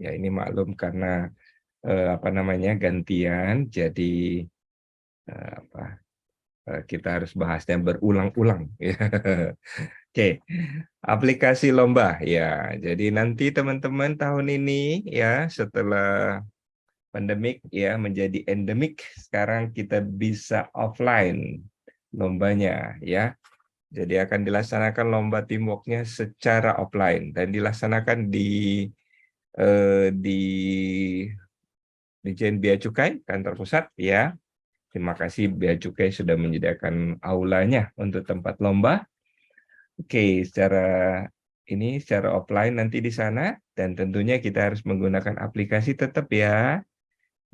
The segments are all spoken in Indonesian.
Ya ini maklum karena apa namanya gantian, jadi apa kita harus bahasnya berulang-ulang. Ya. Oke, aplikasi lomba ya. Jadi nanti teman-teman tahun ini ya setelah pandemik ya menjadi endemik, sekarang kita bisa offline lombanya ya. Jadi akan dilaksanakan lomba teamworknya secara offline dan dilaksanakan di Dijen Bea Cukai kantor pusat ya. Terima kasih Bea Cukai sudah menyediakan aulanya untuk tempat lomba. Oke, secara offline nanti di sana dan tentunya kita harus menggunakan aplikasi tetap ya.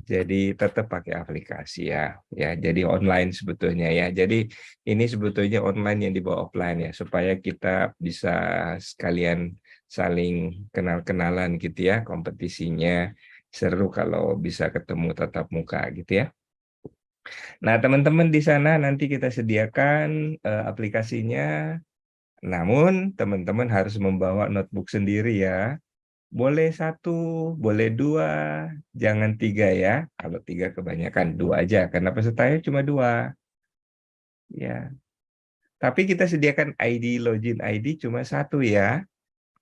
Jadi tetap pakai aplikasi ya. Ya, jadi online sebetulnya ya. Jadi ini sebetulnya online yang dibawa offline ya supaya kita bisa sekalian saling kenal-kenalan gitu ya. Kompetisinya seru kalau bisa ketemu tatap muka gitu ya. Nah, teman-teman di sana nanti kita sediakan aplikasinya. Namun, teman-teman harus membawa notebook sendiri ya. Boleh satu, boleh dua, jangan tiga ya. Kalau tiga kebanyakan, dua aja. Karena pesertanya cuma dua. Ya. Tapi kita sediakan ID, login ID cuma satu ya.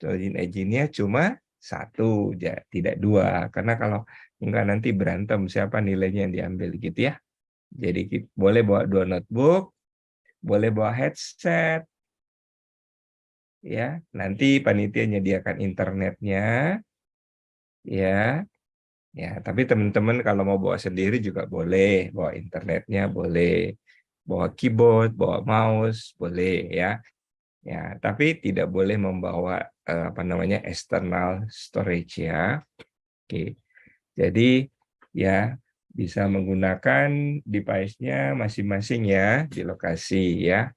Login ID-nya cuma satu, tidak dua. Karena kalau enggak nanti berantem siapa nilainya yang diambil gitu ya. Jadi boleh bawa dua notebook, boleh bawa headset, ya. Nanti panitia menyediakan internetnya, ya. Ya, tapi teman-teman kalau mau bawa sendiri juga boleh, bawa internetnya boleh, bawa keyboard, bawa mouse boleh ya. Ya, tapi tidak boleh membawa apa namanya external storage ya. Oke. Jadi ya bisa menggunakan device-nya masing-masing ya di lokasi ya.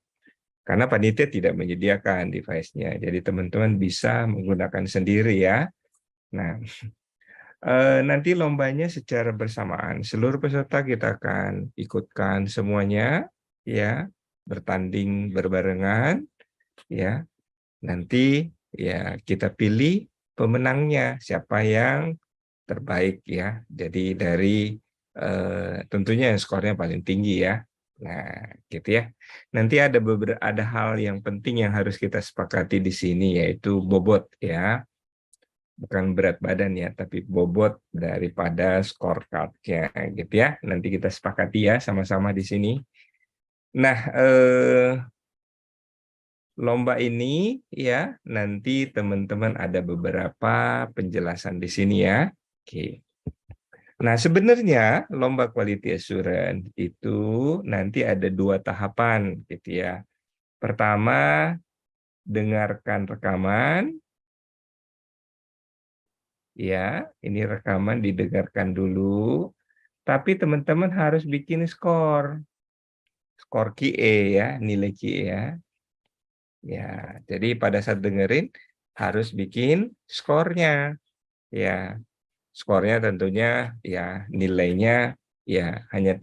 Karena panitia tidak menyediakan device-nya. Jadi teman-teman bisa menggunakan sendiri ya. Nah, nanti lombanya secara bersamaan. Seluruh peserta kita akan ikutkan semuanya, ya, bertanding berbarengan, ya. Nanti ya kita pilih pemenangnya, siapa yang terbaik ya. Jadi dari tentunya yang skornya paling tinggi ya. Nah, gitu ya. Nanti ada hal yang penting yang harus kita sepakati di sini yaitu bobot ya. Bukan berat badan ya, tapi bobot daripada scorecard-nya gitu ya. Nanti kita sepakati ya sama-sama di sini. Nah, lomba ini ya nanti teman-teman ada beberapa penjelasan di sini ya. Oke. Nah, sebenarnya lomba quality assurance itu nanti ada dua tahapan gitu ya. Pertama, dengarkan rekaman. Ya, ini rekaman didengarkan dulu. Tapi teman-teman harus bikin skor QE ya, nilai QE ya. Ya, jadi pada saat dengerin harus bikin skornya. Ya, skornya tentunya ya nilainya ya hanya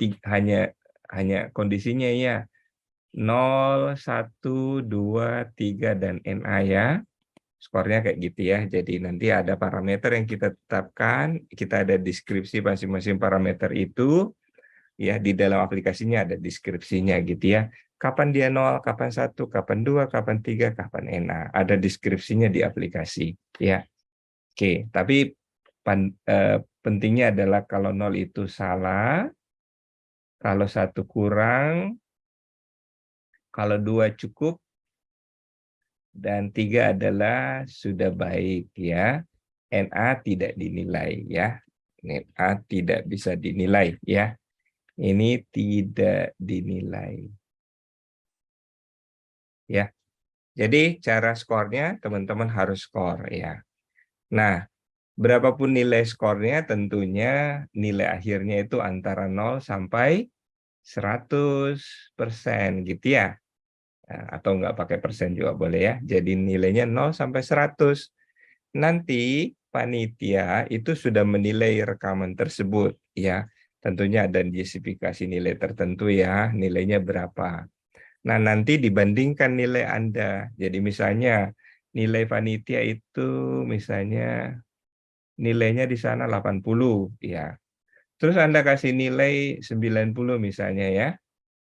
kondisinya ya 0, 1, 2, 3 dan NA ya. Skornya kayak gitu ya. Jadi nanti ada parameter yang kita tetapkan, kita ada deskripsi masing-masing parameter itu. Ya di dalam aplikasinya ada deskripsinya gitu ya. Kapan dia 0, kapan 1, kapan 2, kapan 3, kapan NA. Ada deskripsinya di aplikasi ya. Oke, tapi pentingnya adalah kalau 0 itu salah, kalau 1 kurang, kalau 2 cukup, dan 3 adalah sudah baik ya. NA tidak dinilai ya. NA tidak bisa dinilai ya. Ini tidak dinilai ya. Jadi cara skornya teman-teman harus skor ya. Nah, berapapun nilai skornya tentunya nilai akhirnya itu antara 0 sampai 100% gitu ya. Nah, atau nggak pakai persen juga boleh ya. Jadi nilainya 0 sampai 100. Nanti panitia itu sudah menilai rekaman tersebut ya. Tentunya ada justifikasi nilai tertentu ya, nilainya berapa. Nah, nanti dibandingkan nilai Anda. Jadi misalnya nilai panitia itu misalnya nilainya di sana 80, ya. Terus Anda kasih nilai 90 misalnya ya.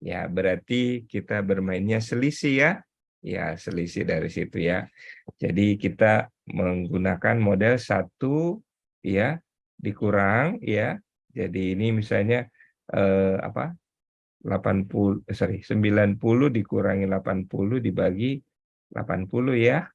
Ya, berarti kita bermainnya selisih ya. Ya, selisih dari situ ya. Jadi kita menggunakan model 1 ya dikurang ya. Jadi ini misalnya apa? 90 dikurangi 80 dibagi 80 ya.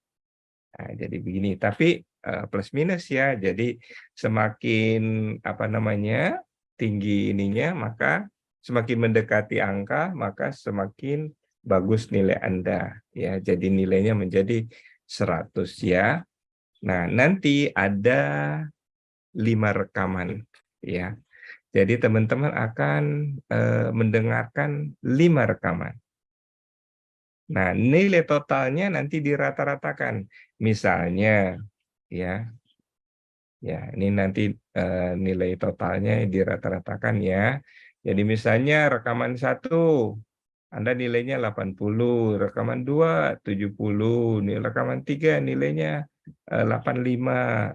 Nah, jadi begini, tapi plus minus ya. Jadi semakin apa namanya tinggi ininya, maka semakin mendekati angka, maka semakin bagus nilai Anda ya. Jadi nilainya menjadi 100 ya. Nah, nanti ada 5 rekaman ya. Jadi teman-teman akan mendengarkan 5 rekaman. Nah, nilai totalnya nanti dirata-ratakan. Misalnya, ya, ini nanti nilai totalnya dirata-ratakan ya. Jadi misalnya rekaman 1, Anda nilainya 80, rekaman 2, 70, rekaman 3 nilainya 85,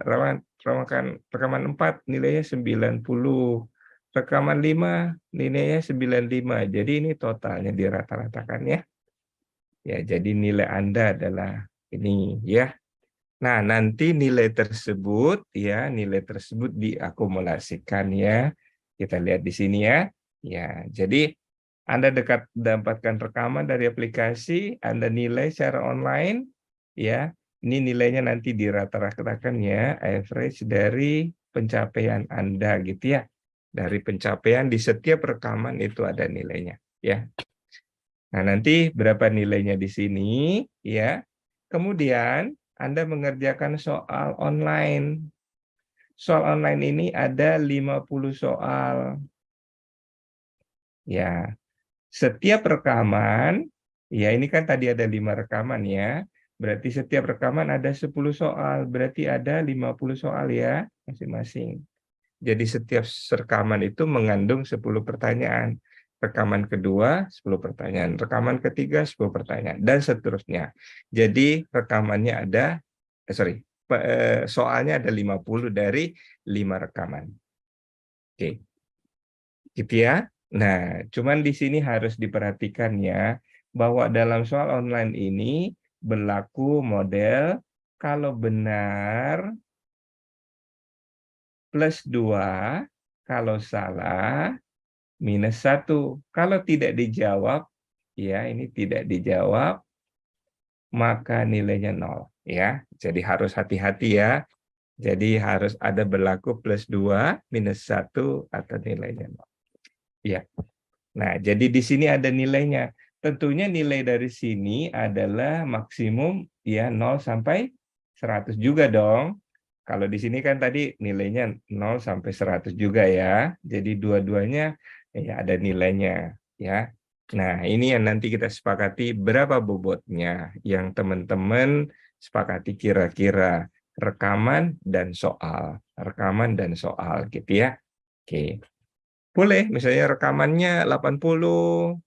rekaman 4 nilainya 90, rekaman 5 nilainya 95. Jadi ini totalnya dirata-ratakan ya. Ya, jadi nilai Anda adalah ini ya. Nah, nanti nilai tersebut ya, nilai tersebut diakumulasikan ya. Kita lihat di sini ya. Ya, jadi Anda dapatkan rekaman dari aplikasi, Anda nilai secara online ya. Ini nilainya nanti dirata-ratakan ya, average dari pencapaian Anda gitu ya. Dari pencapaian di setiap rekaman itu ada nilainya ya. Nah, nanti berapa nilainya di sini, ya. Kemudian Anda mengerjakan soal online. Soal online ini ada 50 soal. Ya, setiap rekaman, ya ini kan tadi ada 5 rekaman ya. Berarti setiap rekaman ada 10 soal, berarti ada 50 soal ya masing-masing. Jadi setiap rekaman itu mengandung 10 pertanyaan. Rekaman kedua 10 pertanyaan, rekaman ketiga 10 pertanyaan, dan seterusnya. Jadi rekamannya ada, soalnya ada 50 dari 5 rekaman. Oke, gitu ya. Nah, cuman di sini harus diperhatikan ya, bahwa dalam soal online ini berlaku model kalau benar +2, kalau salah -1. Kalau tidak dijawab, ya ini tidak dijawab, maka nilainya 0. Ya, jadi harus hati-hati ya. Jadi harus ada berlaku +2, -1, atau nilainya 0. Ya. Nah, jadi di sini ada nilainya. Tentunya nilai dari sini adalah maksimum ya 0 sampai 100 juga dong. Kalau di sini kan tadi nilainya 0 sampai 100 juga ya. Jadi dua-duanya ya ada nilainya ya. Nah, ini yang nanti kita sepakati berapa bobotnya yang teman-teman sepakati kira-kira rekaman dan soal. Rekaman dan soal gitu ya. Oke. Boleh, misalnya rekamannya 80,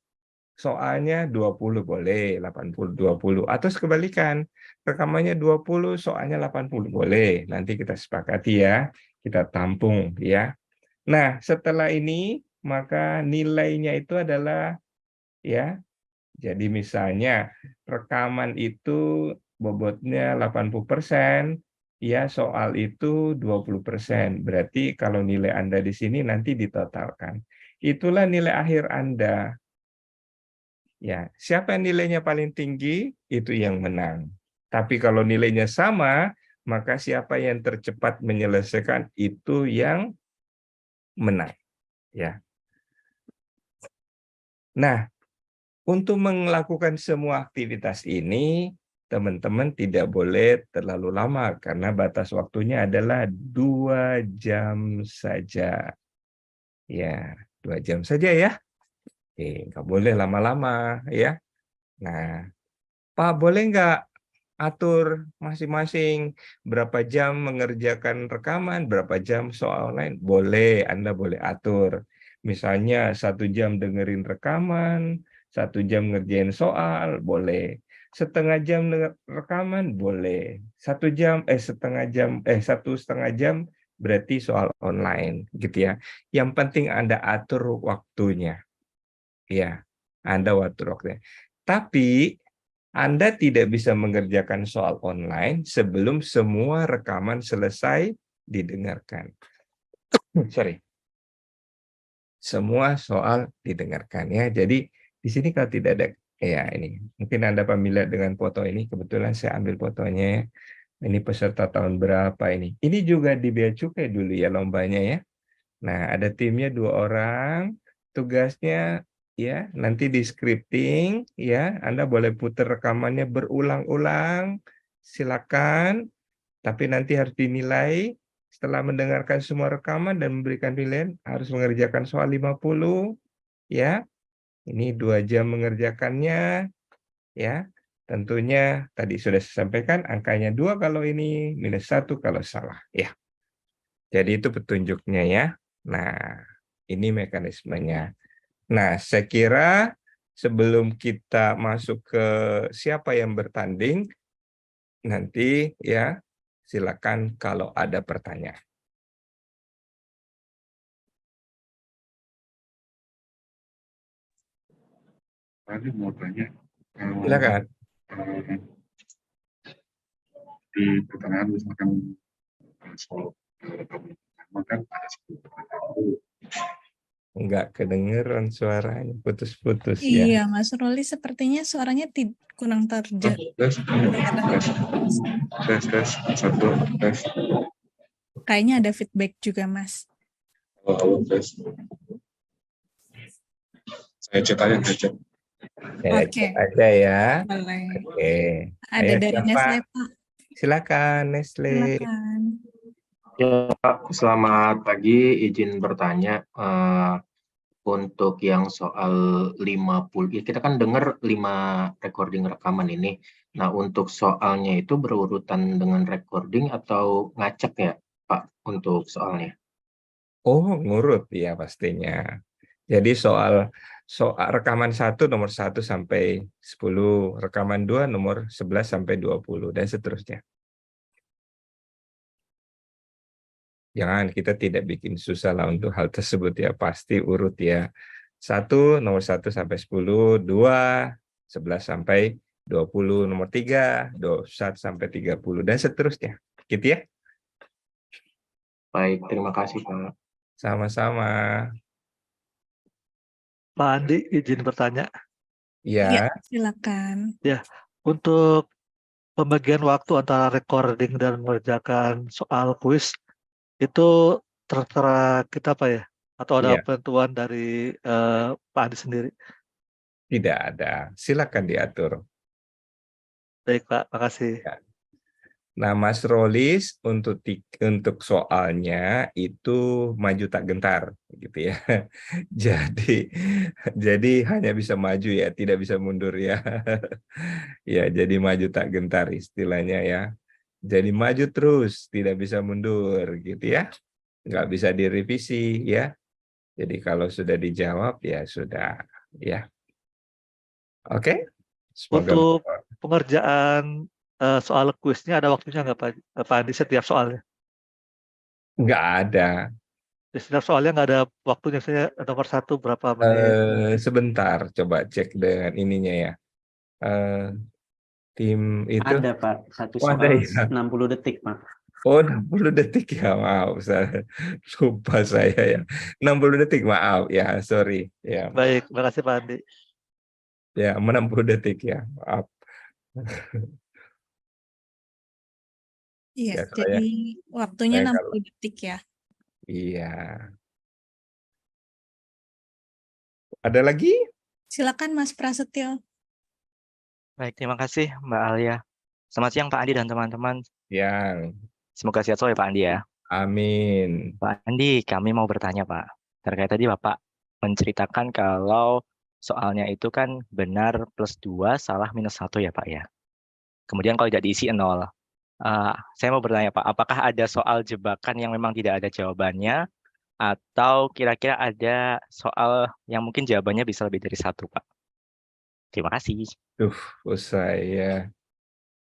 soalnya 20 boleh, 80, 20. Atau kebalikan, rekamannya 20, soalnya 80 boleh. Nanti kita sepakati ya, kita tampung ya. Nah, setelah ini, maka nilainya itu adalah, ya, jadi misalnya rekaman itu bobotnya 80%, ya soal itu 20%. Berarti kalau nilai Anda di sini nanti ditotalkan. Itulah nilai akhir Anda. Ya, siapa yang nilainya paling tinggi itu yang menang. Tapi kalau nilainya sama, maka siapa yang tercepat menyelesaikan itu yang menang. Ya. Nah, untuk melakukan semua aktivitas ini, teman-teman tidak boleh terlalu lama karena batas waktunya adalah 2 jam saja. Ya, 2 jam saja ya. Oke, nggak boleh lama-lama ya. Nah, Pak, boleh nggak atur masing-masing berapa jam mengerjakan rekaman, berapa jam soal online? Boleh, Anda boleh atur. Misalnya 1 jam dengerin rekaman, 1 jam ngerjain soal, boleh. Setengah jam rekaman, boleh. 1 jam, 1,5 jam berarti soal online gitu ya. Yang penting Anda atur waktunya. Ya, Anda atur waktunya. Tapi Anda tidak bisa mengerjakan soal online sebelum semua rekaman selesai didengarkan. Sorry. Semua soal didengarkan ya. Jadi di sini kalau tidak ada ya ini mungkin Anda familiar dengan foto ini, kebetulan saya ambil fotonya ya. Ini peserta tahun berapa ini? Ini juga di Bea Cukai dulu ya lombanya ya. Nah, ada timnya 2 orang. Tugasnya ya nanti di scripting ya. Anda boleh putar rekamannya berulang-ulang. Silakan, tapi nanti harus dinilai setelah mendengarkan semua rekaman dan memberikan nilai harus mengerjakan soal 50 ya. Ini 2 jam mengerjakannya ya. Tentunya tadi sudah saya sampaikan angkanya 2 kalau ini, -1 kalau salah ya. Jadi itu petunjuknya ya. Nah, ini mekanismenya. Nah, saya kira sebelum kita masuk ke siapa yang bertanding, nanti ya silakan kalau ada pertanyaan. Tadi mau tanya, Silakan. eh, di pertanyaan misalkan soal rekaman kan ada 10 pertanyaan dulu. Enggak kedengeran suaranya, putus-putus ya. Iya, Mas Roli sepertinya suaranya kurang terdengar. Tes, tes, tes, 1, tes. Kayaknya ada feedback juga, Mas. Halo, tes. Saya cek aja, saya cek. Ya, Oke. cek aja ya. Boleh. Oke. Ada Ayo, dari siapa? Nestle, Pak. Silakan, Nestle. Silakan. Ya, Pak, selamat pagi. Izin bertanya, untuk yang soal 50, ya kita kan dengar 5 recording rekaman ini. Nah, untuk soalnya itu berurutan dengan recording atau ngacak ya, Pak, untuk soalnya? Oh, ngurut ya pastinya. Jadi soal rekaman 1 nomor 1 sampai 10, rekaman 2 nomor 11 sampai 20 dan seterusnya. Jangan, kita tidak bikin susah lah untuk hal tersebut ya, pasti urut ya. 1 nomor 1 sampai 10, 2 11 sampai 20, nomor 3 21 sampai 30 dan seterusnya. Gitu ya. Baik, terima kasih, Pak. Sama-sama. Pak Andi, izin bertanya. Iya, Ya, silakan. Ya, untuk pembagian waktu antara recording dan mengerjakan soal kuis itu terserah kita Pak ya? Atau ada iya, penentuan dari Pak Andi sendiri? tidak ada. Silakan diatur. Baik Pak, makasih. Ya. Nah, Mas Rolis untuk soalnya itu maju tak gentar gitu ya. Jadi jadi hanya bisa maju ya, tidak bisa mundur ya. Ya, jadi maju tak gentar istilahnya ya. Jadi maju terus, tidak bisa mundur gitu ya. Nggak bisa direvisi ya. Jadi kalau sudah dijawab ya sudah ya. Oke. Semoga Untuk pengerjaan soal kuisnya ada waktunya nggak Pak Andi setiap soalnya? nggak ada. Di setiap soalnya nggak ada waktunya, misalnya nomor 1 berapa menit? Sebentar, coba cek dengan ininya ya. Eh, tim itu. Ada Pak, satu Oh, ada soal ya. 60 detik Pak. Oh, 60 detik ya, maaf. Saya lupa saya ya. 60 detik, maaf ya, sorry. Ya, Baik, makasih Pak Andi. ya 60 detik ya, maaf. Iya, Ya, jadi waktunya saya 60 detik ya. iya. Ada lagi? Silakan Mas Prasetyo. Baik, terima kasih Mbak Alia. Selamat siang Pak Andi dan teman-teman. Yang, Semoga sehat selalu ya Pak Andi ya. amin. Pak Andi, kami mau bertanya Pak. Terkait tadi Bapak menceritakan kalau soalnya itu kan benar +2, salah -1 ya Pak ya. Kemudian kalau tidak diisi 0. Saya mau bertanya Pak, apakah ada soal jebakan yang memang tidak ada jawabannya? Atau kira-kira ada soal yang mungkin jawabannya bisa lebih dari 1 Pak? Terima kasih.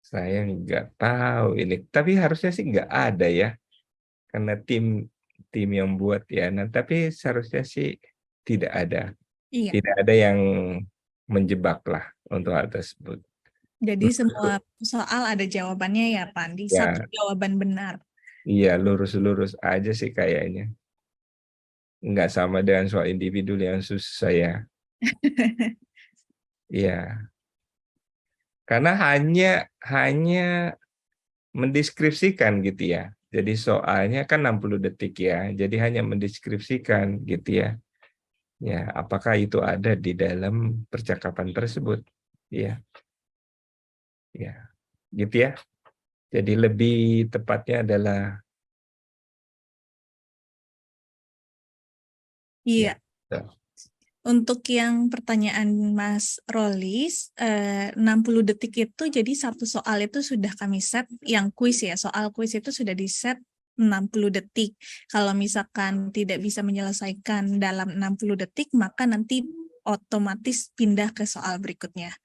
Saya nggak tahu ini. Tapi harusnya sih nggak ada ya. karena tim yang buat ya. Nah, tapi seharusnya sih tidak ada Iya. yang menjebak lah untuk hal tersebut. Jadi semua soal ada jawabannya ya, Pak Andi. Ya. Satu jawaban benar. Iya, lurus-lurus aja sih kayaknya. Nggak sama dengan soal individu yang susah ya. Iya. Karena hanya mendeskripsikan gitu ya. Jadi soalnya kan 60 detik ya. Jadi hanya mendeskripsikan gitu ya. Ya, apakah itu ada di dalam percakapan tersebut? Ya. Ya. Gitu ya. Jadi lebih tepatnya adalah Iya. betul. Untuk yang pertanyaan Mas Rolis, 60 detik itu jadi satu soal itu sudah kami set, yang kuis ya, soal kuis itu sudah di set 60 detik. Kalau misalkan tidak bisa menyelesaikan dalam 60 detik, maka nanti otomatis pindah ke soal berikutnya.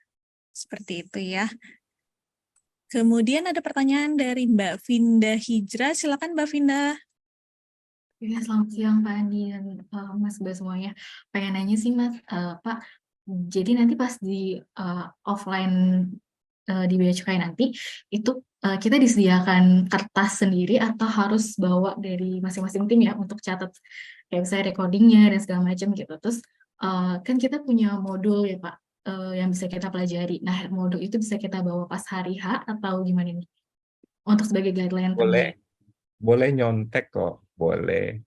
Seperti itu ya. Kemudian ada pertanyaan dari Mbak Vinda Hijrah. Silakan Mbak Vinda. Ya, selamat siang Pak Andi dan Mas Bas semuanya. Pengen nanya sih Mas, Pak, jadi nanti pas di offline di Bea Cukai nanti, itu kita disediakan kertas sendiri atau harus bawa dari masing-masing tim ya untuk catat kayak misalnya recordingnya dan segala macam gitu. Terus kan kita punya modul ya Pak, yang bisa kita pelajari. Nah, modul itu bisa kita bawa pas hari H atau gimana nih? Untuk sebagai guideline Boleh nyontek kok, boleh.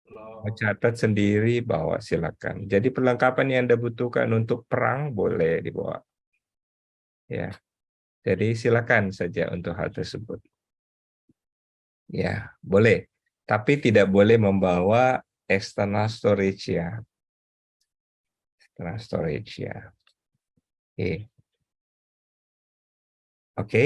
Mau catat sendiri bawa silakan. Jadi perlengkapan yang Anda butuhkan untuk perang boleh dibawa. Ya. Jadi silakan saja untuk hal tersebut. Ya, boleh. Tapi tidak boleh membawa external storage ya. External storage ya. Oke. Oke.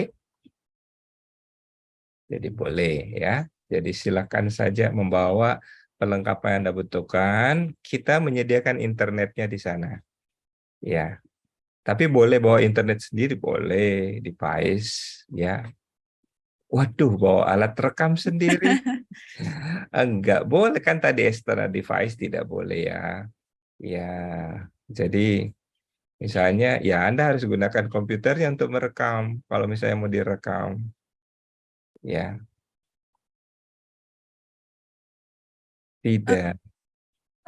Jadi boleh ya. Jadi silakan saja membawa perlengkapan yang Anda butuhkan. Kita menyediakan internetnya di sana. Ya. Tapi boleh bawa internet sendiri, boleh, device ya. Waduh, bawa alat rekam sendiri. Enggak boleh kan tadi external device tidak boleh ya. Ya. Jadi misalnya ya Anda harus gunakan komputernya untuk merekam kalau misalnya mau direkam. Ya. Tidak.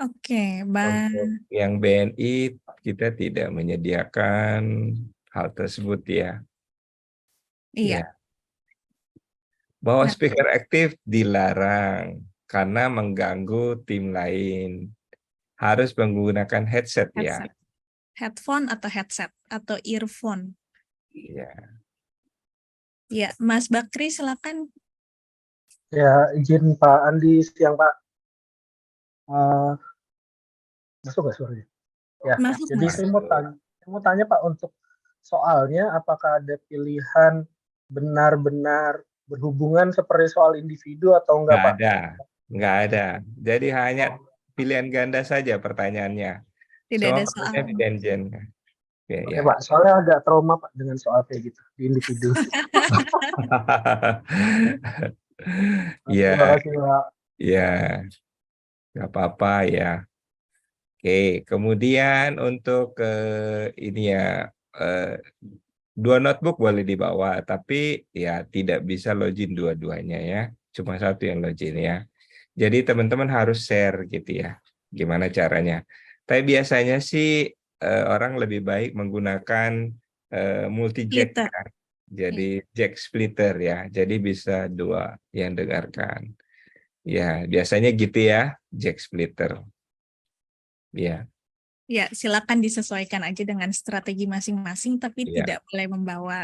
Oke, Untuk yang BNI kita tidak menyediakan hal tersebut ya. Iya. Ya. Bawa Nah. speaker aktif dilarang karena mengganggu tim lain. Harus menggunakan headset ya. Headphone atau headset atau earphone. Ya. Ya, Mas Bakri silakan. Ya, izin Pak Andi siang Pak. Masuk nggak suaranya? Ya, Masuk, jadi Mas. saya mau tanya Pak, untuk soalnya apakah ada pilihan benar-benar berhubungan seperti soal individu atau enggak Pak? Nggak ada. Jadi hanya pilihan ganda saja pertanyaannya. Tidak ada Soal soal. evidential. Oke, Oke ya. Pak, soalnya agak trauma Pak dengan soal kayak gitu di individu. Iya, Terima kasih Pak. ya, nggak apa-apa ya. Oke, kemudian untuk ini ya, dua notebook boleh dibawa, tapi ya tidak bisa login dua-duanya ya, cuma satu yang login ya. Jadi teman-teman harus share gitu ya, gimana caranya. Tapi biasanya sih orang lebih baik menggunakan multi jack Splitter. ya. Jadi jack splitter ya, jadi bisa dua yang dengarkan. Ya, biasanya gitu ya, jack splitter. Ya. Ya, silakan disesuaikan aja dengan strategi masing-masing, tapi Ya. tidak boleh membawa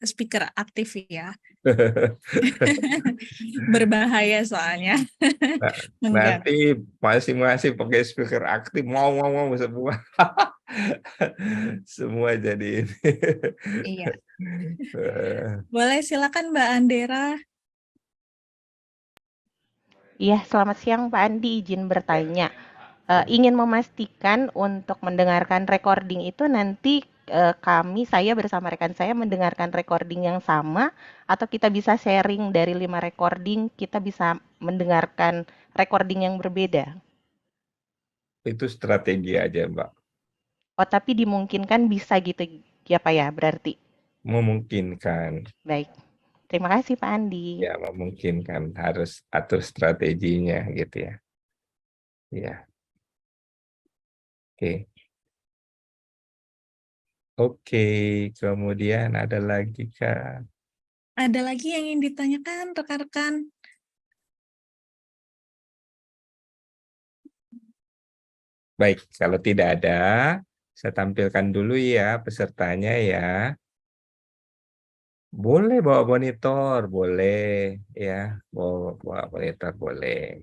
speaker aktif ya. Berbahaya soalnya. Nanti masing-masing pakai speaker aktif, mau semua. Semua jadi ini. Iya. Boleh silakan Mbak Andera. Iya, selamat siang Pak Andi, izin bertanya. Ingin memastikan untuk mendengarkan recording itu nanti saya bersama rekan saya mendengarkan recording yang sama, atau kita bisa sharing dari 5 recording, kita bisa mendengarkan recording yang berbeda? Itu strategi aja, Mbak. Oh, tapi dimungkinkan bisa gitu ya Pak ya berarti. Memungkinkan. Baik. Terima kasih Pak Andi. Ya, memungkinkan. Harus atur strateginya gitu ya. Ya, oke. Oke, kemudian ada lagi Kak. Ada lagi yang ingin ditanyakan rekan-rekan? Baik, kalau tidak ada, saya tampilkan dulu ya pesertanya ya. Boleh bawa monitor, boleh ya. Bawa monitor boleh.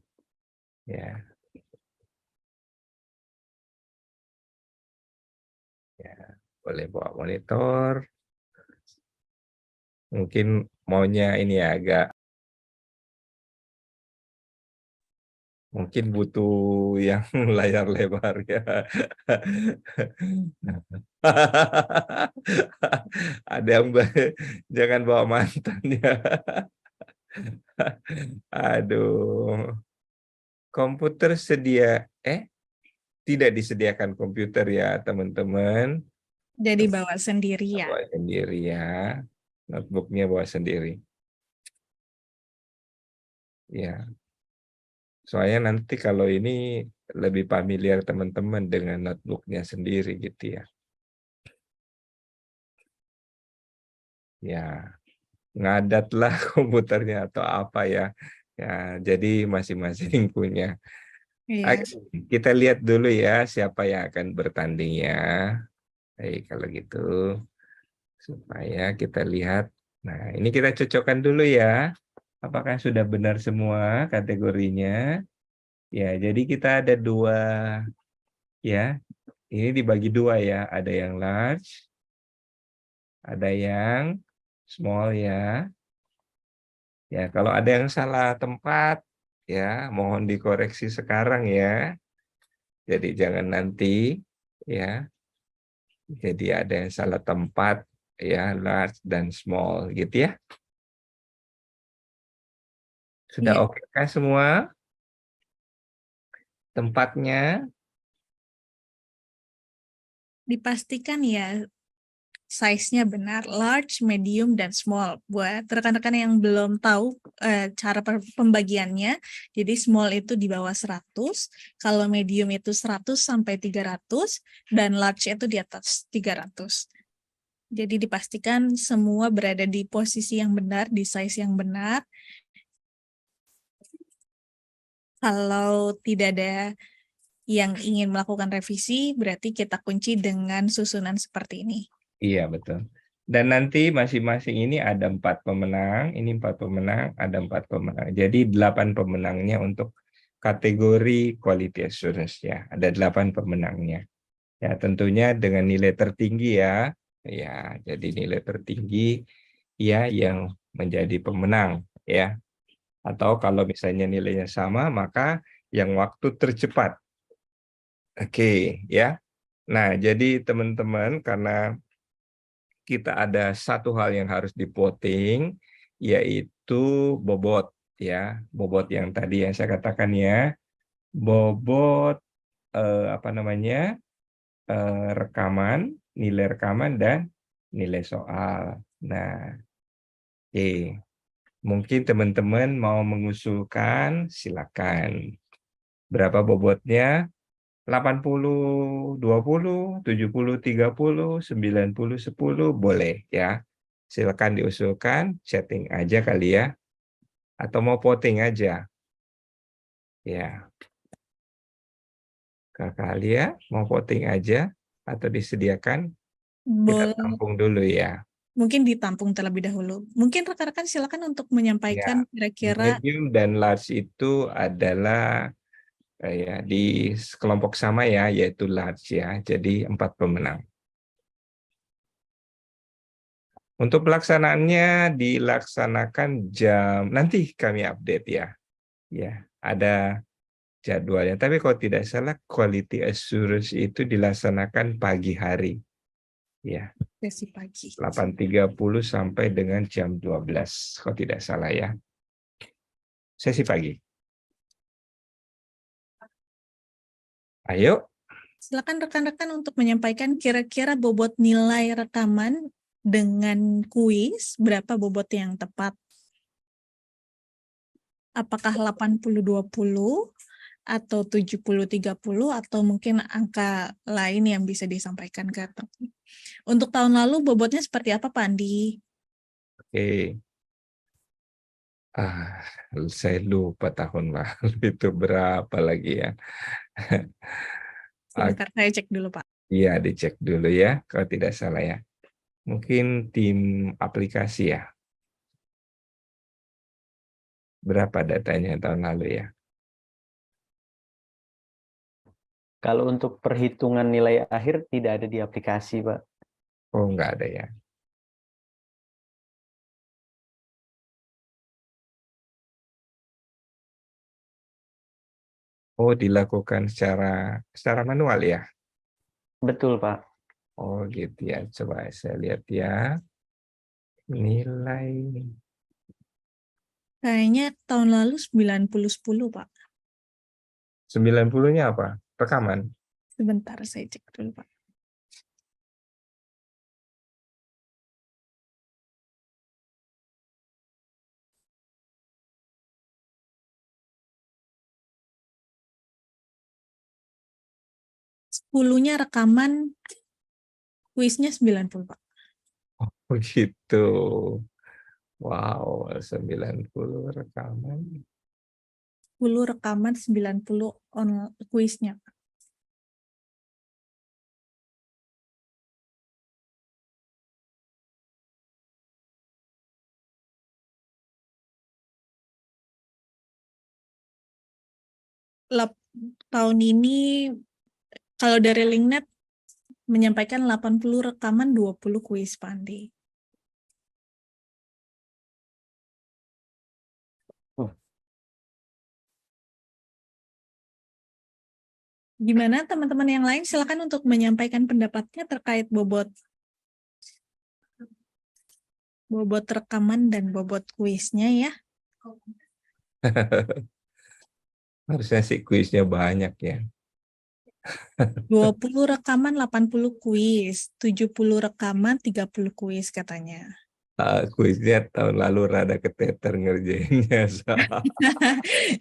Ya, ya, boleh bawa monitor. Mungkin maunya ini ya agak mungkin butuh yang layar lebar ya. Ada yang jangan bawa mantan ya. Aduh. Komputer tidak disediakan komputer ya teman-teman. Jadi bawa sendiri ya. Bawa sendiri ya. Notebooknya bawa sendiri. Ya. Soalnya nanti kalau ini lebih familiar teman-teman dengan notebooknya sendiri gitu ya. Ya, ngadatlah komputernya atau apa ya. Ya, jadi masing-masing punya. Iya. Kita lihat dulu ya siapa yang akan bertanding ya. Baik, kalau gitu supaya kita lihat. Nah, ini kita cocokkan dulu ya. Apakah sudah benar semua kategorinya? Ya, jadi kita ada 2 ya. Ini dibagi 2 ya. Ada yang large, ada yang small ya. Ya, kalau ada yang salah tempat ya, mohon dikoreksi sekarang ya. Jadi jangan nanti ya. Jadi ada yang salah tempat ya, large dan small gitu ya. Sudah Iya. oke kan semua? Tempatnya Dipastikan ya size-nya benar, large, medium, dan small. Buat rekan-rekan yang belum tahu cara pembagiannya, jadi small itu di bawah 100, kalau medium itu 100 sampai 300, dan large itu di atas 300. Jadi dipastikan semua berada di posisi yang benar, di size yang benar. Kalau tidak ada yang ingin melakukan revisi, berarti kita kunci dengan susunan seperti ini. iya betul. Dan nanti masing-masing ini ada 4 pemenang, ini 4 pemenang, ada 4 pemenang. Jadi 8 pemenangnya untuk kategori quality assurance ya. Ada 8 pemenangnya. Ya, tentunya dengan nilai tertinggi ya. Ya, jadi nilai tertinggi ya yang menjadi pemenang ya. Atau kalau misalnya nilainya sama, maka yang waktu tercepat. Oke, ya. Nah, jadi teman-teman karena kita ada satu hal yang harus di-voting, yaitu bobot ya. Bobot yang tadi yang saya katakan ya. Bobot rekaman, nilai rekaman dan nilai soal. Nah, oke. Mungkin teman-teman mau mengusulkan, silakan. Berapa bobotnya? 80, 20, 70, 30, 90, 10, boleh ya. Silakan diusulkan, chatting aja kali ya. Atau mau voting aja. Ya. Kakak Alia, mau voting aja atau disediakan? Kita Boleh, tampung dulu ya. mungkin ditampung terlebih dahulu. Mungkin rekan-rekan silakan untuk menyampaikan Ya. kira-kira Medium dan large itu adalah ya di kelompok sama ya, yaitu large ya. Jadi 4 pemenang. Untuk pelaksanaannya dilaksanakan nanti kami update ya. Ya, ada jadwalnya. Tapi kalau tidak salah quality assurance itu dilaksanakan pagi hari. Ya, sesi pagi. 8.30 sampai dengan jam 12 kalau tidak salah ya. Sesi pagi. Ayo. Silakan rekan-rekan untuk menyampaikan kira-kira bobot nilai rekaman dengan kuis, berapa bobot yang tepat? Apakah 80-20 atau 70-30 atau mungkin angka lain yang bisa disampaikan ke teman. Untuk tahun lalu bobotnya seperti apa, Pak Andi? Oke. Saya lupa tahun lalu itu berapa lagi ya. Sebentar, saya cek dulu, Pak. Iya, dicek dulu ya, kalau tidak salah ya. Mungkin tim aplikasi ya. Berapa datanya tahun lalu ya? Kalau untuk perhitungan nilai akhir tidak ada di aplikasi, Pak. Oh, nggak ada ya. Oh, dilakukan secara manual ya? Betul, Pak. Oh, gitu ya. Coba saya lihat ya. Nilai Kayaknya tahun lalu 90-10, Pak. 90-nya apa? Rekaman. Sebentar, saya cek dulu, Pak. Sepuluhnya rekaman, kuisnya 90, Pak. Oh, begitu. Wow, 90 rekaman. 10 rekaman, 90 on kuisnya, Pak. Tahun ini kalau dari Linknet menyampaikan 80 rekaman, 20 kuis, Pak Andi. Gimana teman-teman yang lain? Silakan untuk menyampaikan pendapatnya terkait bobot rekaman dan bobot kuisnya ya. Harusnya sih kuisnya banyak ya. 20 rekaman, 80 kuis. 70 rekaman, 30 kuis katanya. Kuisnya tahun lalu rada keteter ngerjainnya.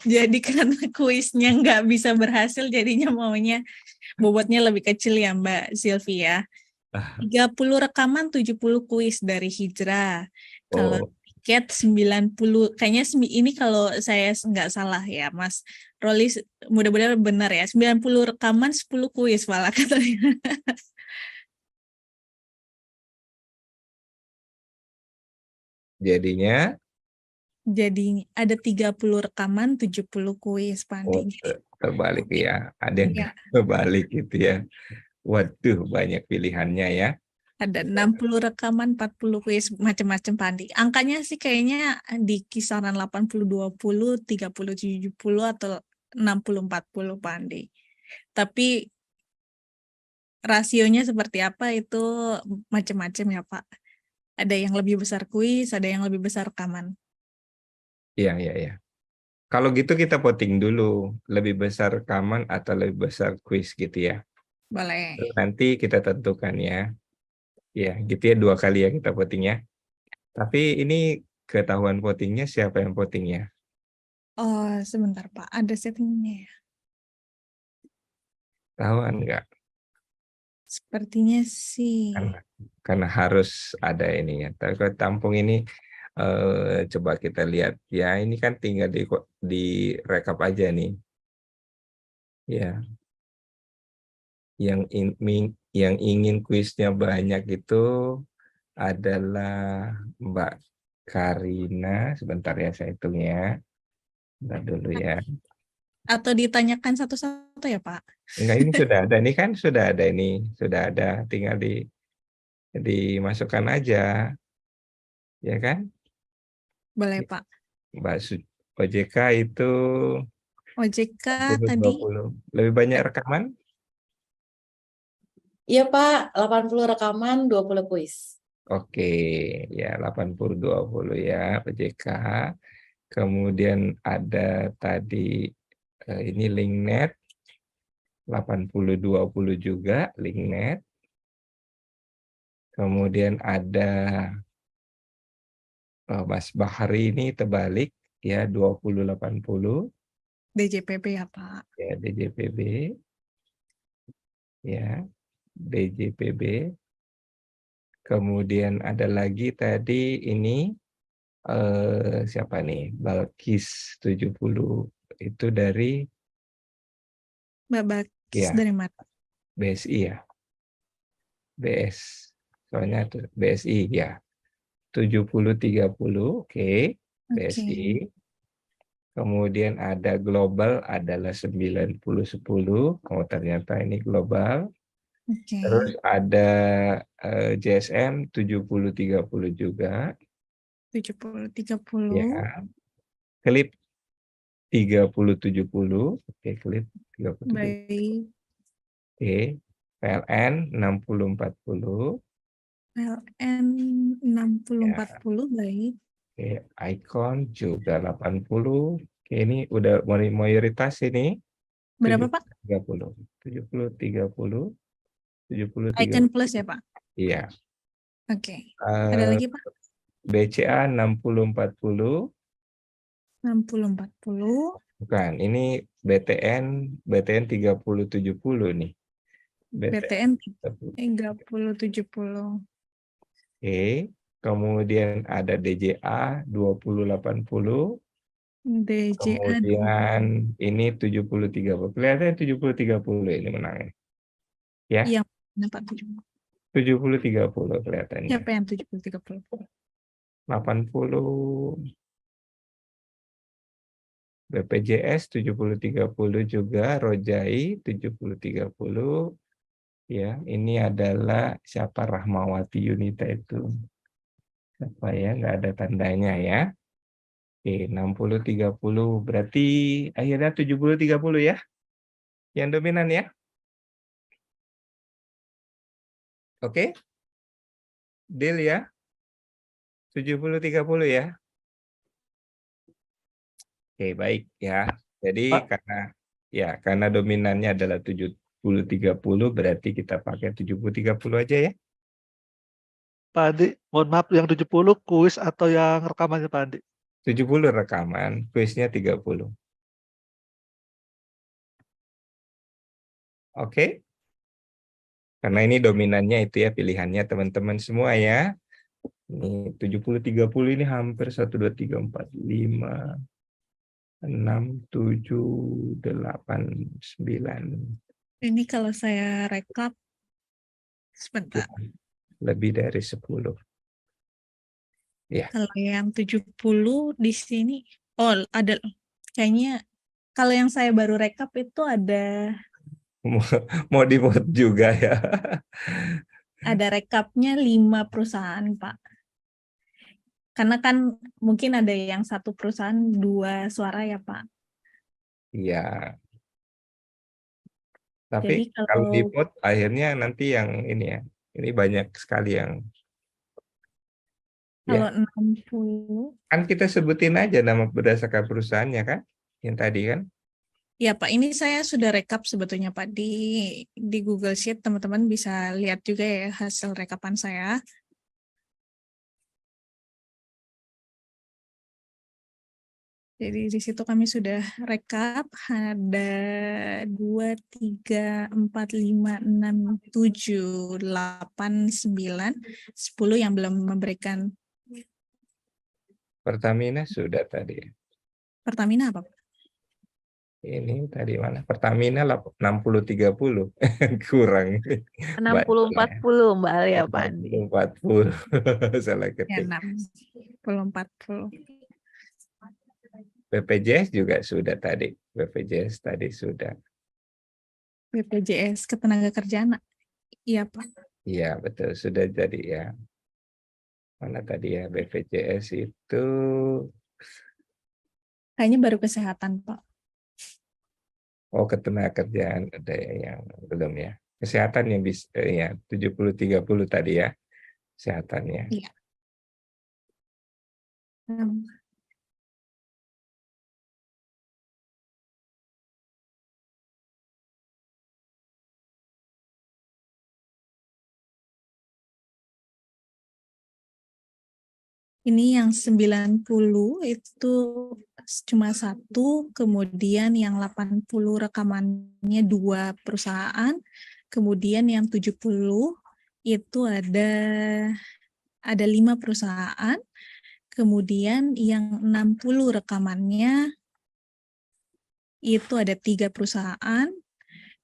Jadi karena kuisnya nggak bisa berhasil, jadinya maunya bobotnya lebih kecil ya Mbak Sylvia. 30 rekaman, 70 kuis dari Hijrah. Kalau tiket 90, kayaknya ini kalau saya nggak salah ya Mas Rolis, mudah-mudahan benar ya. 90 rekaman, 10 kuis malah katanya. Jadinya? Jadi ada 30 rekaman, 70 kuis, Pak Andi. Terbalik ya. Ada yang terbalik gitu ya. Waduh, banyak pilihannya ya. Ada 60 rekaman, 40 kuis, macam-macam Pak Andi. Angkanya sih kayaknya di kisaran 80-20, 30-70, atau 60-40 Pak Andi. Tapi rasionya seperti apa itu macam-macam ya Pak. Ada yang lebih besar kuis, ada yang lebih besar rekaman. Iya, iya, iya. Kalau gitu kita voting dulu, lebih besar rekaman atau lebih besar kuis gitu ya. Boleh. Nanti kita tentukan ya. Ya, gitu ya, 2 kali ya kita voting ya. Tapi ini ketahuan votingnya siapa yang votingnya? Oh, sebentar Pak, ada settingnya ya. Tahuan nggak? Sepertinya sih. Karena harus ada ini ya. Tapi kalau tampung ini coba kita lihat ya, ini kan tinggal di rekap aja nih. Ya. Yang ingin kuisnya banyak itu adalah Mbak Karina. Sebentar ya, saya hitung ya. Bentar dulu ya. Atau ditanyakan satu-satu ya Pak? Enggak, ini sudah ada. Ini kan sudah ada ini. Sudah ada. Tinggal dimasukkan aja. Ya kan? Boleh Pak. Mbak OJK itu OJK 20, tadi. 20. Lebih banyak rekaman? Iya Pak, 80 rekaman, 20 kuis. Oke, ya 80-20 ya OJK. Kemudian ada tadi ini Linknet 80-20 juga linknet. Kemudian ada Mas Bahari ini terbalik ya 20-80 DJPB ya Pak. ya DJPB ya DJPB. Kemudian ada lagi tadi ini siapa nih? Balkis 70 itu dari Mbak Bakis ya dari mana? BSI ya. BS. Soalnya itu BSI ya. 70-30 oke. BSI. Oke. Kemudian ada global adalah 90-10. Oh ternyata ini global. Oke. Terus ada JSM 70-30 juga. 70-30. Ya. Klip 30-70. Oke, klip 30-70. Baik. Oke. PLN 60-40. PLN Ya. 60-40 baik. Oke, icon juga 80. Oke, ini udah mayoritas ini. Berapa Pak? 70-30. 70-30. 70-30. Icon plus ya Pak? Iya. Oke. Ada lagi Pak? BCA 60-40. 60-40. Bukan, ini BTN 30-70 nih. BTN 30-70. Oke, kemudian ada DJA 20-80. DJA Kemudian ini 70-30. Kelihatannya 70-30 ini menangnya. Ya, yang mana Pak? 70-30 kelihatannya. Siapa yang 70-30? 80. BPJS 70-30 juga, Rojai 70-30. Ya, ini adalah siapa Rahmawati Yunita itu. Siapa ya? Nggak ada tandanya ya. Oke, 60-30 berarti akhirnya 70-30 ya. Yang dominan ya. Oke. Deal ya. 70-30 ya. Oke, baik ya. Jadi Pak. karena dominannya adalah 70-30 berarti kita pakai 70-30 aja ya. Pak Andi, mohon maaf yang 70 kuis atau yang rekamannya Pak Andi? 70 rekaman, kuisnya 30. Oke. Karena ini dominannya itu ya pilihannya teman-teman semua ya. Ini 70-30 ini hampir 1, 2, 3, 4, 5, 6, 7, 8, 9. Ini kalau saya rekap sebentar. Lebih dari 10. Ya. Kalau yang 70 di sini, oh ada kayaknya kalau yang saya baru rekap itu ada Mau di-vote juga ya. ada rekapnya 5 perusahaan Pak. Karena kan mungkin ada yang satu perusahaan 2 suara ya Pak. Iya. Tapi Jadi kalau di-vote akhirnya nanti yang ini ya. Ini banyak sekali yang kalau ya. 60 Kan kita sebutin aja nama berdasarkan perusahaannya kan? Yang tadi kan? ya Pak, ini saya sudah rekap sebetulnya Pak di Google Sheet, teman-teman bisa lihat juga ya hasil rekapan saya. Jadi di situ kami sudah rekap ada 2, 3, 4, 5, 6, 7, 8, 9, 10 yang belum memberikan. Pertamina sudah tadi. Pertamina apa? Ini tadi mana? Pertamina 60-30. Kurang. 60-40 Mbak Alia Pak Andi. 60-40. Salah Ya, ketik. 60-40. BPJS juga sudah tadi. BPJS tadi sudah. BPJS Ketenagakerjaan. Iya, Pak. Iya, betul. Sudah jadi ya. Mana tadi ya? BPJS itu. Kayaknya baru kesehatan, Pak. Oh, Ketenagakerjaan ada yang belum ya. Kesehatan yang bisa ya 70-30 tadi ya. Kesehatannya. Iya. Ini yang 90 itu cuma satu, kemudian yang 80 rekamannya 2 perusahaan, kemudian yang 70 itu ada 5 perusahaan, kemudian yang 60 rekamannya itu ada 3 perusahaan,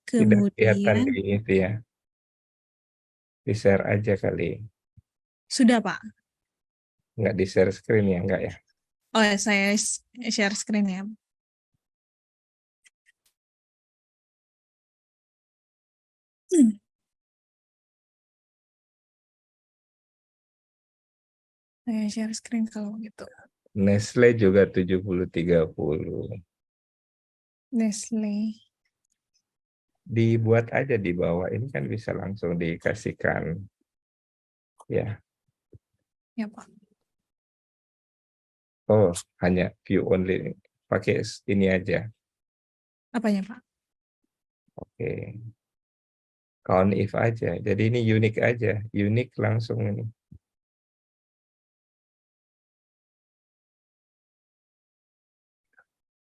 Tidak kelihatan kemudian di itu ya. Di share aja kali. sudah Pak. Nggak di share screen ya, enggak ya? Oh ya, saya share screen ya. Saya share screen kalau gitu. Nestle juga 70-30. Nestle. Dibuat aja di bawah, ini kan bisa langsung dikasihkan. Ya. Ya Pak. Oh, hanya view only. Pakai ini aja. Apanya Pak? Oke. Count if aja. Jadi ini unik aja. Unik langsung ini.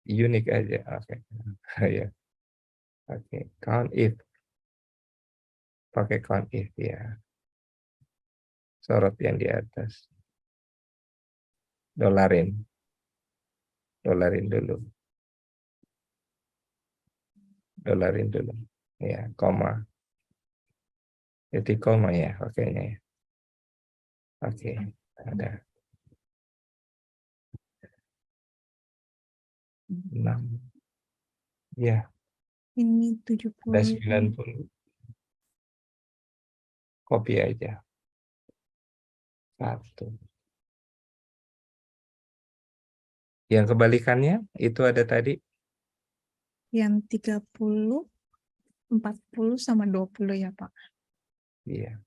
Unik aja. Oke. Ya. Oke. Count if. Pakai count if ya. Sorot yang di atas. Dolarin dulu. Dolarin dulu. Ya, koma. Jadi koma ya, pakainya ya. Oke, ada. 6. Ya, Ini 70. ada 90. Copy aja. 1. Yang kebalikannya itu ada tadi. Yang 30, 40 sama 20 ya Pak. Iya.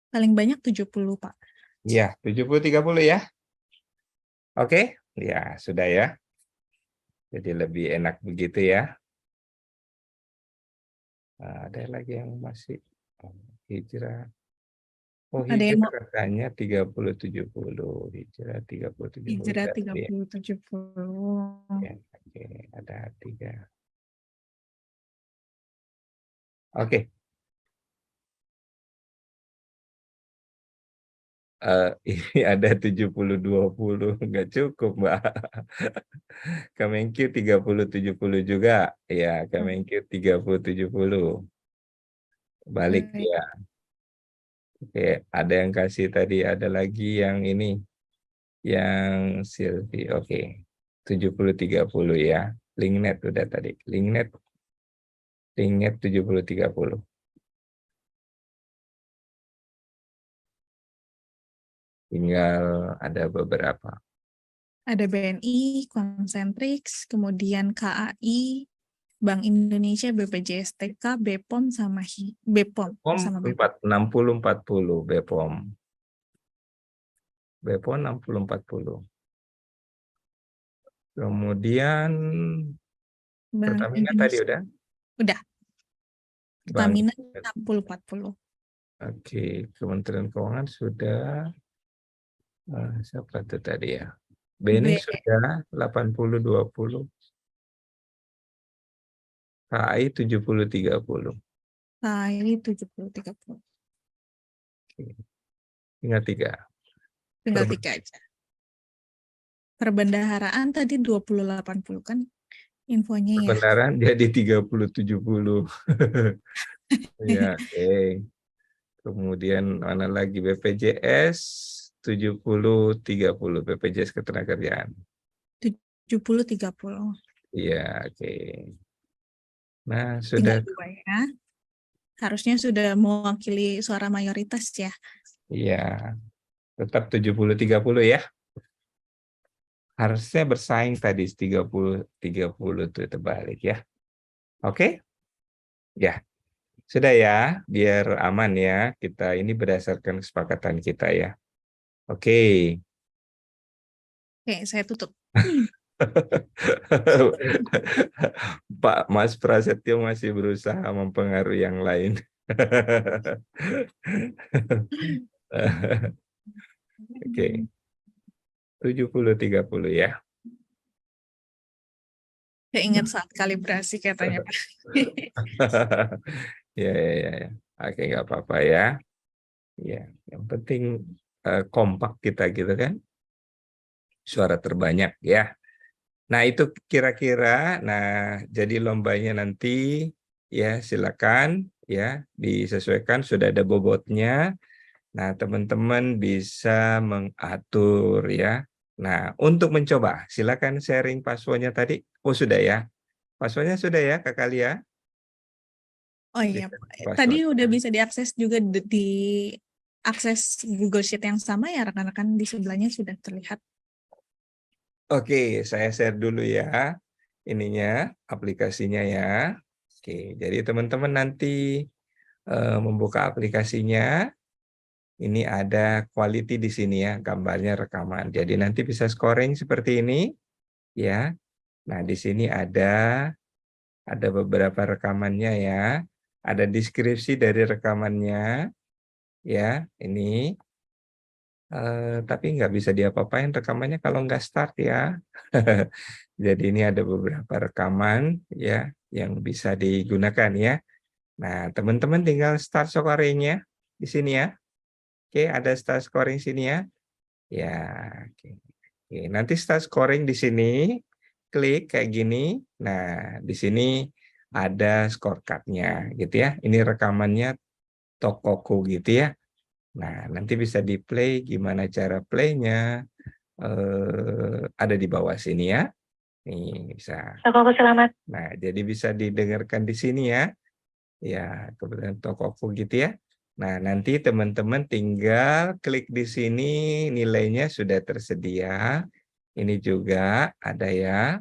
Paling banyak 70 Pak. Iya, 70-30 ya. Oke, ya sudah ya. Jadi lebih enak begitu ya. Nah, ada lagi yang masih hijrah. Oh, Ada yang hijrah mau katanya 30-70. Hijrah 30-70. hijrah Ya, 30, 70. ya, oke, ada 3. Oke. Ini ada 70-20, nggak cukup, Mbak. Kemenkyu 30-70 juga. Ya, Kemenkyu 30-70. Balik Baik. ya. Oke, ada yang kasih tadi, ada lagi yang ini. Yang Silvi, oke. 70-30 ya. Linknet udah tadi. Linknet 70-30. Tinggal ada beberapa. Ada BNI, Concentrix, kemudian KAI, Bank Indonesia, BPJSTK, BPOM sama BPOM sama BPOM. 60-40 BPOM. BPOM 60-40. Kemudian Bank Pertamina tadi Indonesia. udah? Udah. Bank. Pertamina 60-40. Oke, Kementerian Keuangan sudah. Siapa itu tadi ya? BNI sudah 80-20. KAI 70-30. KAI 70-30. Oke. Tinggal 3. Tinggal 3 aja. Perbendaharaan tadi 20-80 kan infonya ya. Perbendaharaan jadi 30-70. Ya, oke. Kemudian mana lagi BPJS 70-30, BPJS Ketenagakerjaan. 70-30. Iya, oke. Nah, Tinggal sudah. 2 ya. Harusnya sudah mewakili suara mayoritas ya. Iya. Tetap 70-30 ya. Harusnya bersaing tadi 30-30 itu terbalik ya. Oke? Ya. Sudah ya, biar aman ya. Kita ini berdasarkan kesepakatan kita ya. Oke. Oke, saya tutup. Pak Mas Prasetyo masih berusaha mempengaruhi yang lain. Oke, 70-30 ya. Keinget saat kalibrasi katanya Pak. Ya. Oke, nggak apa-apa ya. Ya, yang penting kompak kita gitu kan. Suara terbanyak ya. Nah, itu kira-kira. Nah, jadi lombanya nanti ya silakan ya disesuaikan, sudah ada bobotnya. Nah, teman-teman bisa mengatur ya. Nah, untuk mencoba silakan sharing passwordnya tadi. Oh, sudah ya. Passwordnya sudah ya, Kak Kalia? Oh iya, Password. tadi udah bisa diakses juga di akses Google Sheet yang sama ya rekan-rekan, di sebelahnya sudah terlihat. Oke, saya share dulu ya ininya, aplikasinya ya. Oke, jadi teman-teman nanti membuka aplikasinya. Ini ada quality di sini ya, gambarnya rekaman. Jadi nanti bisa scoring seperti ini ya. Nah, di sini ada beberapa rekamannya ya. Ada deskripsi dari rekamannya ya. Ini tapi nggak bisa diapa-apain rekamannya kalau nggak start ya. Jadi ini ada beberapa rekaman ya yang bisa digunakan ya. Nah, teman-teman tinggal start scoring-nya di sini ya. Oke, ada start scoring sini ya. Ya, oke. Oke, nanti start scoring di sini, klik kayak gini. Nah, di sini ada scorecard-nya gitu ya. Ini rekamannya Tokoku gitu ya. Nah, nanti bisa di play, gimana cara play-nya. Ada di bawah sini ya. Nih, bisa. Tokoku selamat. Nah, jadi bisa didengarkan di sini ya. Ya, kebetulan Tokoku gitu ya. Nah, nanti teman-teman tinggal klik di sini, nilainya sudah tersedia. Ini juga ada ya.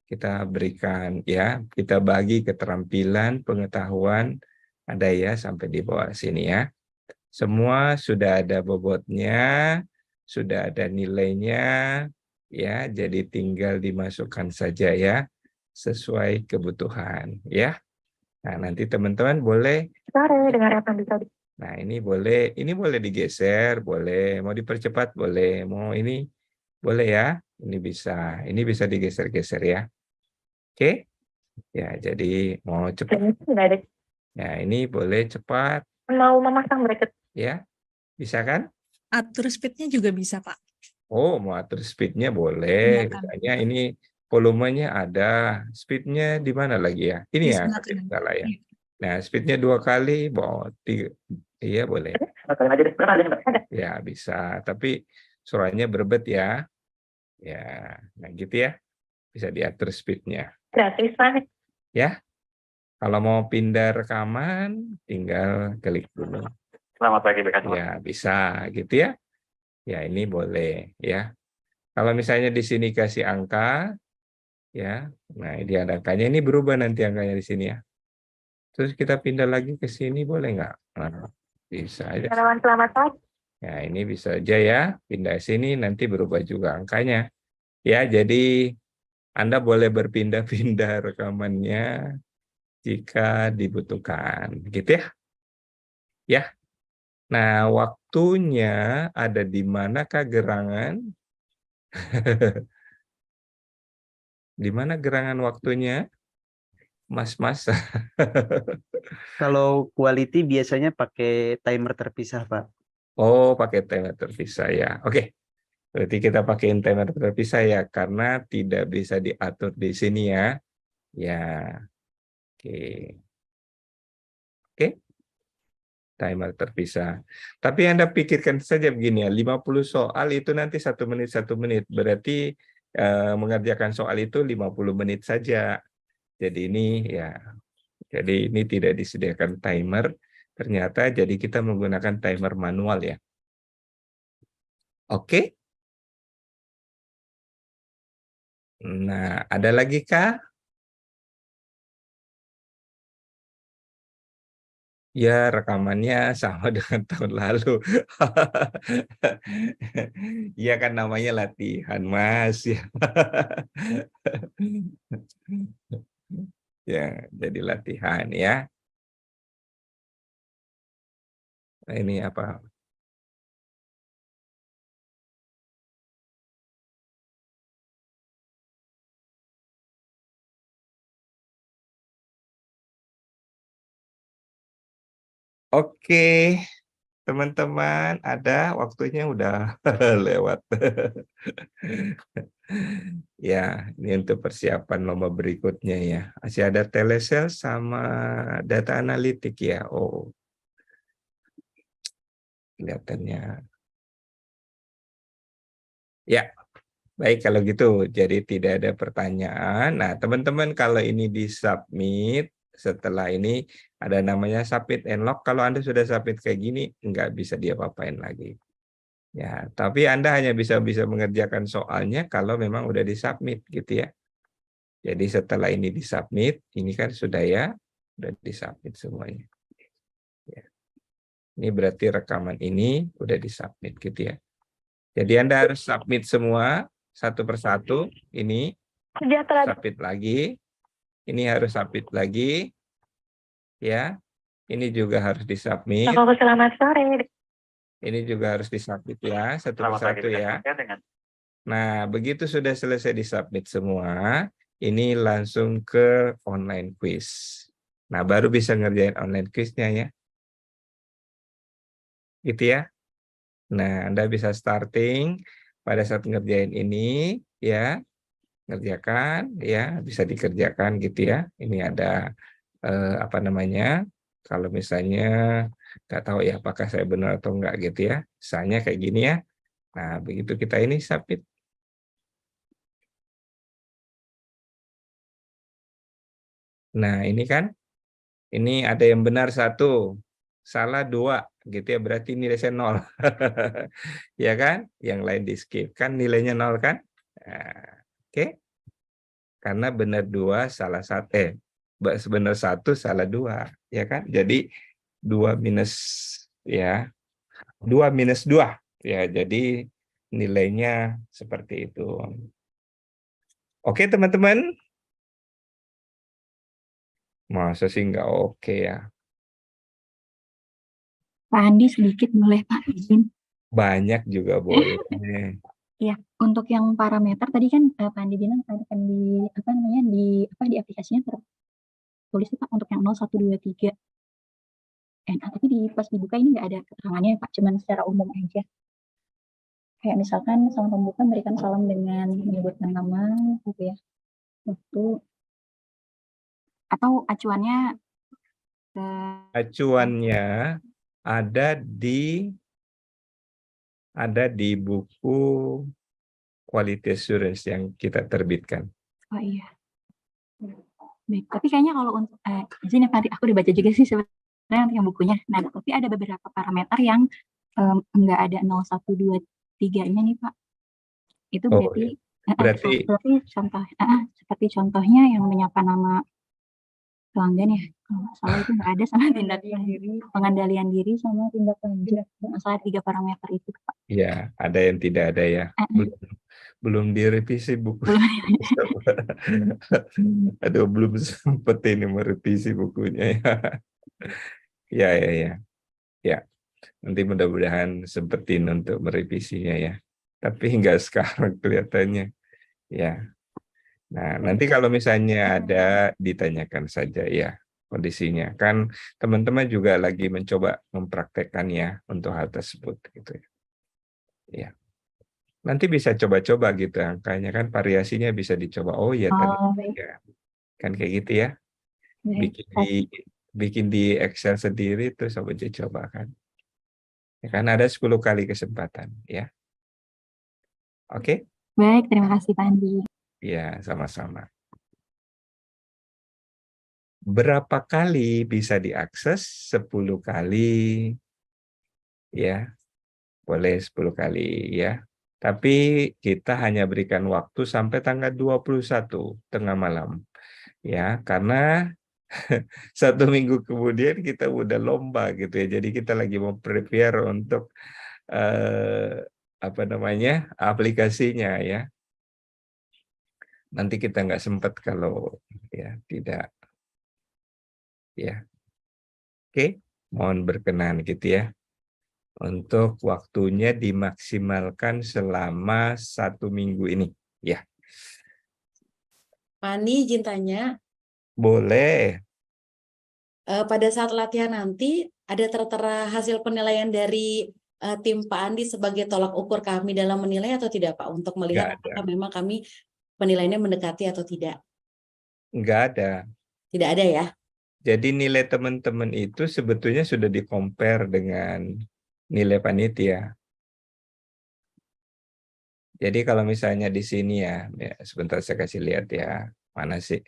Kita berikan ya, kita bagi keterampilan, pengetahuan, ada ya sampai di bawah sini ya. Semua sudah ada bobotnya, sudah ada nilainya, ya. Jadi tinggal dimasukkan saja ya, sesuai kebutuhan ya. Nah, nanti teman-teman boleh. Sore, dengar apa bisa Nah, ini boleh digeser, boleh, mau dipercepat, boleh, mau ini, boleh ya. Ini bisa digeser-geser ya. Oke, ya jadi mau cepat. Ya, ini boleh cepat. Mau memasang bracket. Ya, bisa kan? Atur speed-nya juga bisa Pak. Oh, mau atur speed-nya boleh. Gunakan. Misalnya ini volumenya ada, speed-nya di mana lagi ya? Ini Di ya, sebelah kalau tidak kanan. salah ya. Iya. Nah, speed-nya 2 kali, iya boleh. Ya, bisa. Tapi suaranya berbet ya. Ya, nah gitu ya. Bisa diatur speed-nya. Gratis, Pak. Ya, kalau mau pindah rekaman, tinggal klik dulu. Selamat pagi, BK. Ya, bisa gitu ya. Ya, ini boleh ya. Kalau misalnya di sini kasih angka, ya, nah ini ada angkanya, ini berubah nanti angkanya di sini ya. Terus kita pindah lagi ke sini, boleh nggak? Nah, bisa aja. Selamat pagi. Ya, ini bisa aja ya, pindah sini, nanti berubah juga angkanya. Ya, jadi Anda boleh berpindah-pindah rekamannya jika dibutuhkan, gitu ya. Ya. Nah, waktunya ada di manakah gerangan? Di mana gerangan waktunya? Mas-mas. Kalau quality biasanya pakai timer terpisah, Pak. Oh, pakai timer terpisah ya. Oke. Berarti kita pakai timer terpisah ya, karena tidak bisa diatur di sini ya. Ya. Oke. Oke. Timer terpisah. Tapi Anda pikirkan saja begini ya, 50 soal itu nanti 1 menit 1 menit. Berarti mengerjakan soal itu 50 menit saja. Jadi ini tidak disediakan timer. Ternyata jadi kita menggunakan timer manual ya. Oke. Nah, ada lagi kah? Ya, rekamannya sama dengan tahun lalu. Iya kan namanya latihan, Mas. Ya, jadi latihan ya. ini apa? Oke, teman-teman, ada waktunya udah lewat. Ya, ini untuk persiapan lomba berikutnya ya. Masih ada telesales sama data analitik ya. Oh, kelihatannya. Ya, baik kalau gitu. Jadi tidak ada pertanyaan. Nah, teman-teman kalau ini di-submit, setelah ini ada namanya submit and lock. Kalau Anda sudah submit kayak gini, nggak bisa diapa-apain lagi. Ya, tapi Anda hanya bisa mengerjakan soalnya kalau memang udah di-submit gitu ya. Jadi setelah ini di-submit, ini kan sudah udah di-submit semuanya. Ya. Ini berarti rekaman ini udah di-submit gitu ya. Jadi Anda harus submit semua satu persatu. Ini submit lagi. Ini harus submit lagi. Ya. Ini juga harus di-submit. Selamat sore. Ini juga harus di-submit ya, satu persatu ya. Nah, begitu sudah selesai di-submit semua, ini langsung ke online quiz. Nah, baru bisa ngerjain online quiznya ya. Gitu ya. Nah, Anda bisa starting pada saat ngerjain ini ya. Ngerjakan ya, bisa dikerjakan gitu ya. Ini ada apa namanya? Kalau misalnya nggak tahu ya apakah saya benar atau enggak gitu ya. Misalnya kayak gini ya. Nah, begitu kita ini submit. Nah, ini kan, ini ada yang benar 1, salah 2, gitu ya, berarti nilai saya 0. Ya kan? Yang lain di skip, kan nilainya 0 kan? Nah, oke. Karena benar 2, salah 1, benar 1, salah 2, ya kan? Jadi 2 minus, ya, 2 minus 2, ya, jadi nilainya seperti itu. Oke, teman-teman? Masa sih nggak oke ya? Pak Andi sedikit boleh Pak izin. Banyak juga boleh. Ya, untuk yang parameter tadi kan Pak Andi bilang akan di apa namanya di aplikasinya tertulis Pak untuk yang 0, 1, 2, 3. Tapi pas dibuka ini nggak ada keterangannya Pak, cuman secara umum aja. Kayak misalkan salam pembuka berikan salam dengan menyebutkan nama gitu ya. Itu atau acuannya Acuannya ada di buku quality assurance yang kita terbitkan. Oh iya. Baik, tapi kayaknya kalau untuk izin ya Pak, aku dibaca juga sih sebenarnya untuk yang bukunya. Nah, tapi ada beberapa parameter yang enggak ada 0, 1, 2, 3-nya nih Pak. Itu berarti seperti contohnya yang menyapa nama pelanggan ya. Kalau nggak salah itu nggak ada sama pengendalian diri sama tindak lanjut. Masalah 3 parameter itu Pak. Iya, ada yang tidak ada ya. Belum direvisi buku. Aduh, belum sempat ini merevisi bukunya ya. Ya. Nanti mudah-mudahan sempetin untuk merevisinya ya. Tapi nggak sekarang kelihatannya. Ya. Nah, nanti kalau misalnya ada, ditanyakan saja ya kondisinya. Kan teman-teman juga lagi mencoba mempraktekkannya untuk hal tersebut gitu ya. Ya. Nanti bisa coba-coba gitu angkanya kan variasinya bisa dicoba. Oh ya tadi ya. Kan kayak gitu ya. Bikin di Excel sendiri terus coba kan. Ya kan ada 10 kali kesempatan ya. Oke? Baik, terima kasih Pak Andi. Ya, sama-sama. Berapa kali bisa diakses? 10 kali. Ya, boleh 10 kali ya. Tapi kita hanya berikan waktu sampai tanggal 21 tengah malam. Ya, karena 1 minggu kemudian kita udah lomba gitu ya. Jadi kita lagi mau prepare untuk apa namanya? Aplikasinya ya. Nanti kita nggak sempat kalau ya tidak ya. Oke, mohon berkenan gitu ya. untuk waktunya dimaksimalkan selama 1 minggu ini. Ya, Pak Andi izin tanya, boleh. pada saat latihan nanti ada tertera hasil penilaian dari tim Pak Andi sebagai tolak ukur kami dalam menilai atau tidak Pak? Untuk melihat Nggak ada. apakah memang kami penilaiannya mendekati atau tidak? Nggak ada. Tidak ada ya? Jadi nilai teman-teman itu sebetulnya sudah di-compare dengan nilai panitia. Jadi kalau misalnya di sini ya sebentar saya kasih lihat ya, mana sih?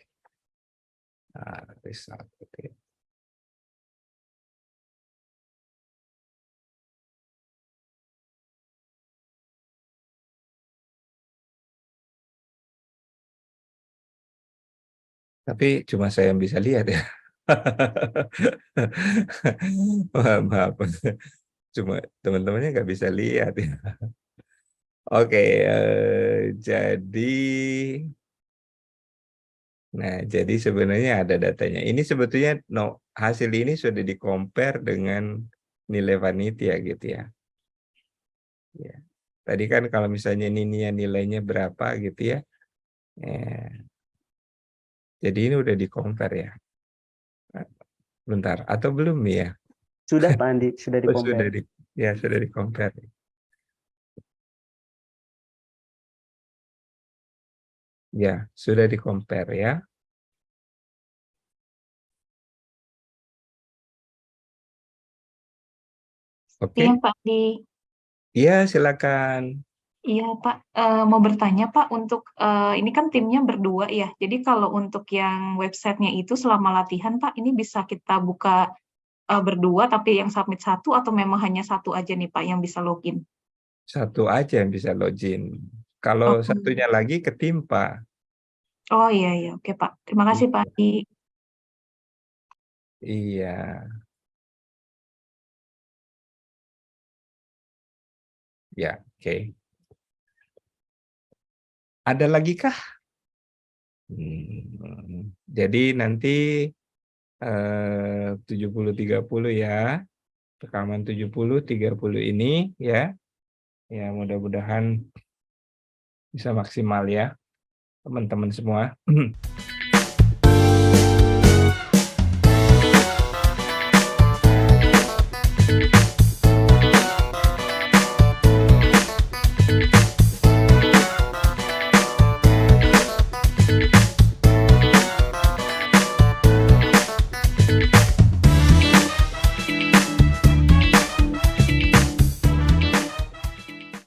Result. Oke. Tapi cuma saya yang bisa lihat ya. Maaf. Cuma teman-temannya nggak bisa lihat ya. Oke, jadi sebenarnya ada datanya. Ini sebetulnya hasil ini sudah di-compare dengan nilai panitia gitu ya. Ya. Tadi kan kalau misalnya ini nilainya berapa gitu ya. Jadi ini udah di-compare ya. Bentar, atau belum ya? Sudah Pak Andi, sudah Oh, sudah di-compare. sudah di-compare. Ya, sudah di-compare ya. Oke. Iya, Pak Di. Iya, silakan. Iya, Pak. Mau bertanya, Pak, untuk ini kan timnya berdua ya. Jadi kalau untuk yang websitenya itu selama latihan, Pak, ini bisa kita buka berdua, tapi yang submit satu atau memang hanya satu aja nih, Pak, yang bisa login? Satu aja yang bisa login. Kalau satunya lagi ketimpa. Oh iya, iya. Oke, Pak. Terima kasih, Pak Andi. Iya. Ya, oke. Ada lagi kah? Jadi nanti 70-30 ya. Rekaman 70-30 ini ya. Ya, mudah-mudahan bisa maksimal ya teman-teman semua.